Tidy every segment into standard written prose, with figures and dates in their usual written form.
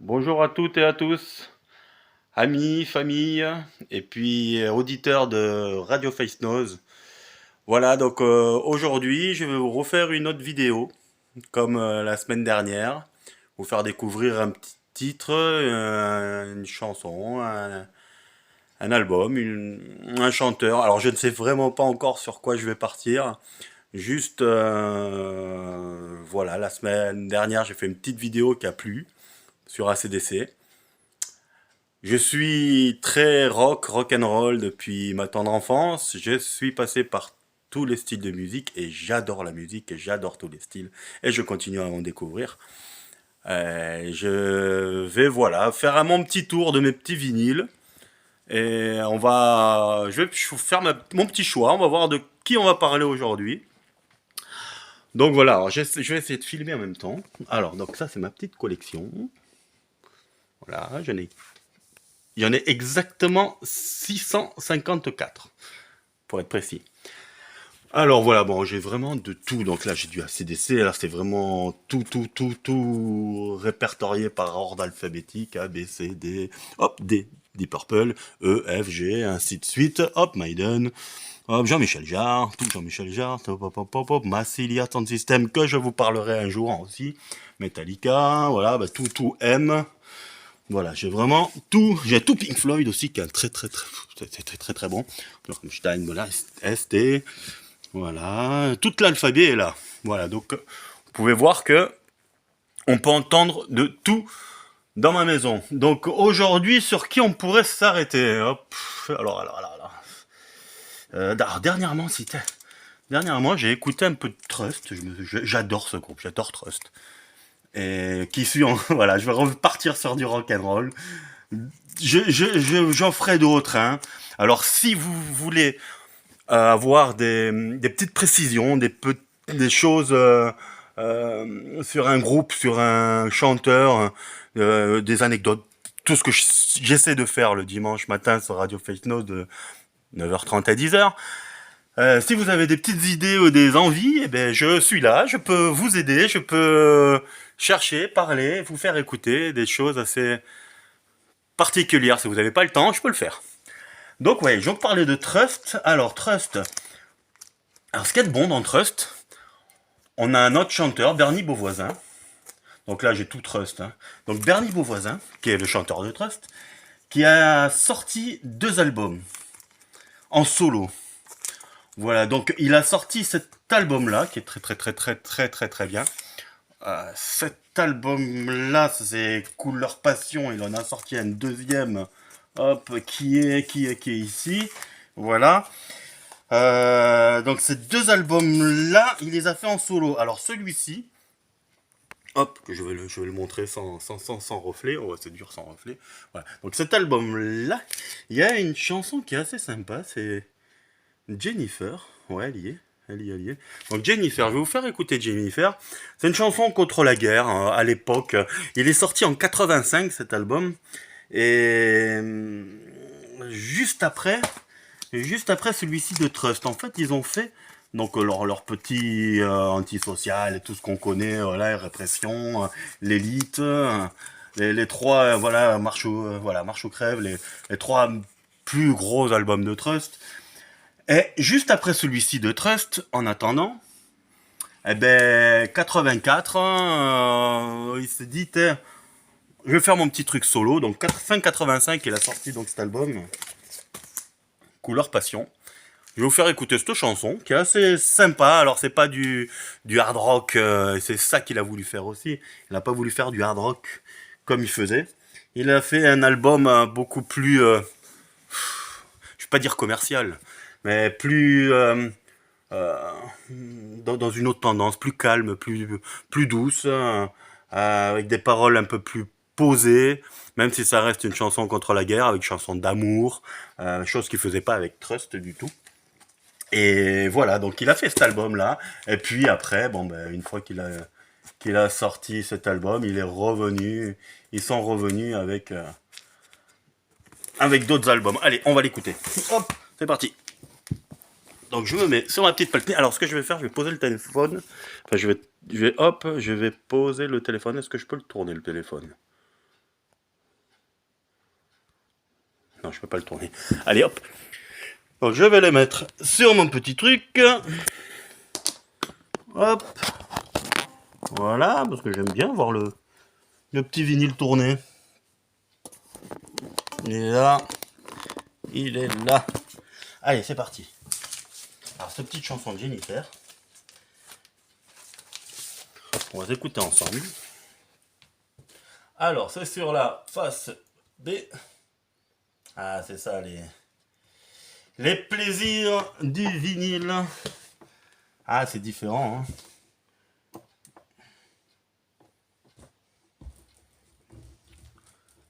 Bonjour à toutes et à tous, amis, famille, et puis auditeurs de Radio Face Nose. Voilà, donc aujourd'hui, je vais vous refaire une autre vidéo, comme la semaine dernière, vous faire découvrir un petit titre, une chanson, un album, un chanteur. Alors je ne sais vraiment pas encore sur quoi je vais partir. Juste, voilà, la semaine dernière, j'ai fait une petite vidéo qui a plu sur ACDC. Je suis très rock and roll depuis ma tendre enfance. Je suis passé par tous les styles de musique et j'adore la musique et j'adore tous les styles et je continue à en découvrir. Je vais voilà faire mon petit tour de mes petits vinyles et je vais faire mon petit choix. On va voir de qui on va parler aujourd'hui. Donc voilà, alors je vais essayer de filmer en même temps. Alors donc ça c'est ma petite collection. Voilà, il y en a exactement 654 pour être précis. Alors voilà, bon, j'ai vraiment de tout. Donc là, j'ai du ACDC. Là, c'est vraiment tout répertorié par ordre alphabétique. A, B, C, D, hop, D, Deep Purple, E, F, G, ainsi de suite. Hop, Maiden, hop, Jean-Michel Jarre, tout Jean-Michel Jarre, hop, Massilia Sound System, que je vous parlerai un jour aussi. Metallica, voilà, bah, tout M. Voilà, j'ai vraiment tout. J'ai tout Pink Floyd aussi, qui est un très bon. Rammstein, voilà, ST. Voilà, tout l'alphabet est là. Voilà, donc vous pouvez voir que on peut entendre de tout dans ma maison. Donc aujourd'hui, sur qui on pourrait s'arrêter? Hop. Alors. Dernièrement, dernièrement, j'ai écouté un peu de Trust. J'adore ce groupe, j'adore Trust. Et qui suis en, voilà, je vais repartir sur du rock and roll. J'en ferai d'autres. Hein. Alors si vous voulez avoir des petites précisions, des choses sur un groupe, sur un chanteur, des anecdotes, tout ce que j'essaie de faire le dimanche matin sur Radio Fake News de 9h30 à 10h. Si vous avez des petites idées ou des envies, eh ben, je suis là, je peux vous aider, je peux chercher, parler, vous faire écouter des choses assez particulières. Si vous n'avez pas le temps, je peux le faire. Donc ouais, je vais parler de Trust. Alors Trust, alors ce qui est de bon dans Trust, on a un autre chanteur, Bernie Beauvoisin. Donc là j'ai tout Trust. Hein. Donc Bernie Beauvoisin, qui est le chanteur de Trust, qui a sorti 2 albums en solo. Voilà, donc il a sorti cet album-là, qui est très bien. Cet album-là, c'est Couleur Passion. Il en a sorti un deuxième, hop, qui est ici. Voilà. Donc ces 2 albums-là, il les a fait en solo. Alors celui-ci, hop, que je vais le montrer sans reflet. Oh, c'est dur sans reflet. Voilà. Donc cet album-là, il y a une chanson qui est assez sympa. C'est Jennifer. Ouais, elle y est. Donc Jennifer, je vais vous faire écouter Jennifer. C'est une chanson contre la guerre à l'époque. Il est sorti en 85 cet album. Et juste après, juste après celui-ci de Trust, en fait, ils ont fait donc leur petit antisocial et tout ce qu'on connaît, la répression, l'élite, les trois, marche ou crève, les 3 plus gros albums de Trust. Et juste après celui-ci de Trust, en attendant, eh ben 84, il s'est dit, je vais faire mon petit truc solo. Donc fin 85, il a sorti donc cet album, Couleur Passion. Je vais vous faire écouter cette chanson qui est assez sympa. Alors c'est pas du hard rock, c'est ça qu'il a voulu faire aussi. Il n'a pas voulu faire du hard rock comme il faisait. Il a fait un album beaucoup plus, je vais pas dire commercial, mais plus dans une autre tendance, plus calme, plus douce, avec des paroles un peu plus posées, même si ça reste une chanson contre la guerre, avec une chanson d'amour, chose qu'il faisait pas avec Trust du tout. Et voilà, donc il a fait cet album-là. Et puis après, bon, ben, une fois qu'il a sorti cet album, il est revenu. Ils sont revenus avec d'autres albums. Allez, on va l'écouter. Hop, c'est parti. Donc je me mets sur ma petite palette. Alors ce que je vais faire, je vais poser le téléphone. Enfin, je vais poser le téléphone. Est-ce que je peux le tourner le téléphone? Non, je peux pas le tourner. Allez, hop. Donc, je vais les mettre sur mon petit truc. Hop. Voilà, parce que j'aime bien voir le petit vinyle tourner. Il est là. Il est là. Allez, c'est parti. Alors, cette petite chanson de Jennifer. On va l'écouter ensemble. Alors, c'est sur la face B. Ah, c'est ça, les plaisirs du vinyle. Ah, c'est différent, hein.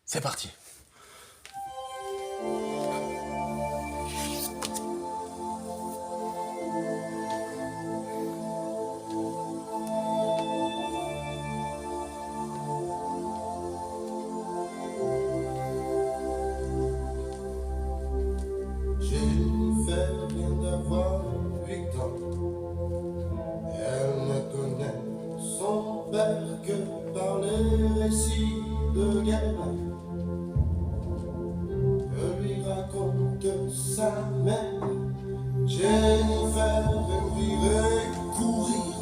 C'est parti. Jennifer vient d'avoir 8 ans. Elle ne connaît son père que par les récits de guerre que lui raconte sa mère. Jennifer aimerait courir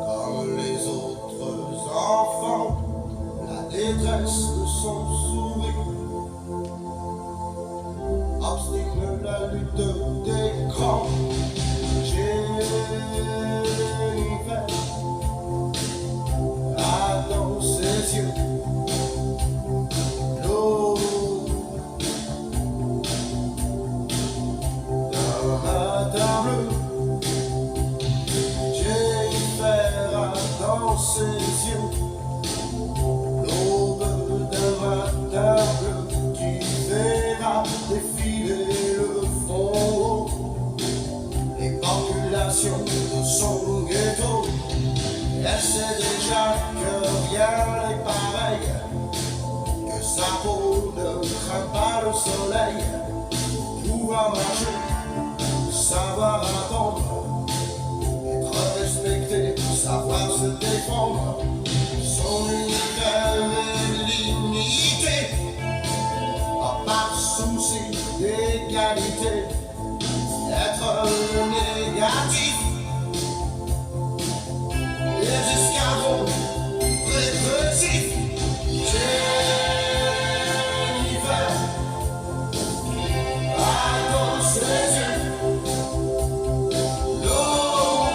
comme les autres enfants, la détresse de son sourire obstine la lutte des grands. Jennifer a dans ses yeux l'eau d'un matin bleu. Jennifer a dans ses yeux l'aube d'un matin bleu qui verra défiler le front, les populations de son ghetto. Elle sait déjà que rien n'est pareil, que sa peau ne craint pas le soleil. Pouvoir marcher, savoir attendre, être respecté, savoir se défendre. Son univers est limité, par souci d'égalité, être le négatif. Les escargots répressifs. Jennifer a dans ses yeux l'aube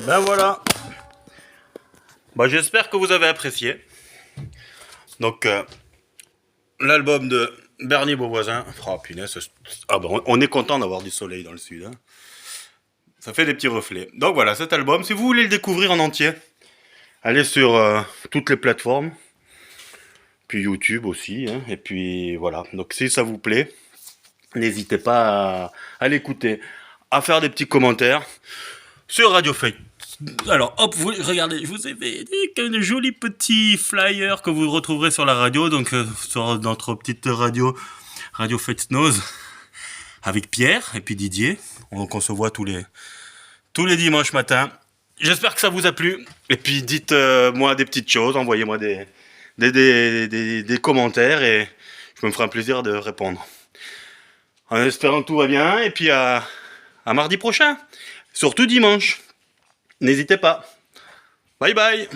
Ben voilà. Bah, j'espère que vous avez apprécié. Donc, l'album de Bernie Beauvoisin. Oh punaise, ah ben, on est content d'avoir du soleil dans le sud. Hein. Ça fait des petits reflets. Donc voilà, cet album, si vous voulez le découvrir en entier, allez sur toutes les plateformes. Puis YouTube aussi. Hein, et puis voilà. Donc si ça vous plaît, n'hésitez pas à l'écouter, à faire des petits commentaires sur Radio Fake. Alors hop, vous regardez, je vous ai fait un joli petit flyer que vous retrouverez sur la radio, donc sur notre petite Radio Fake Nose, avec Pierre et puis Didier. Donc on se voit tous les dimanches matins. J'espère que ça vous a plu. Et puis dites-moi des petites choses, envoyez-moi des commentaires et je me ferai un plaisir de répondre. En espérant que tout va bien et puis à mardi prochain. Surtout dimanche. N'hésitez pas. Bye bye.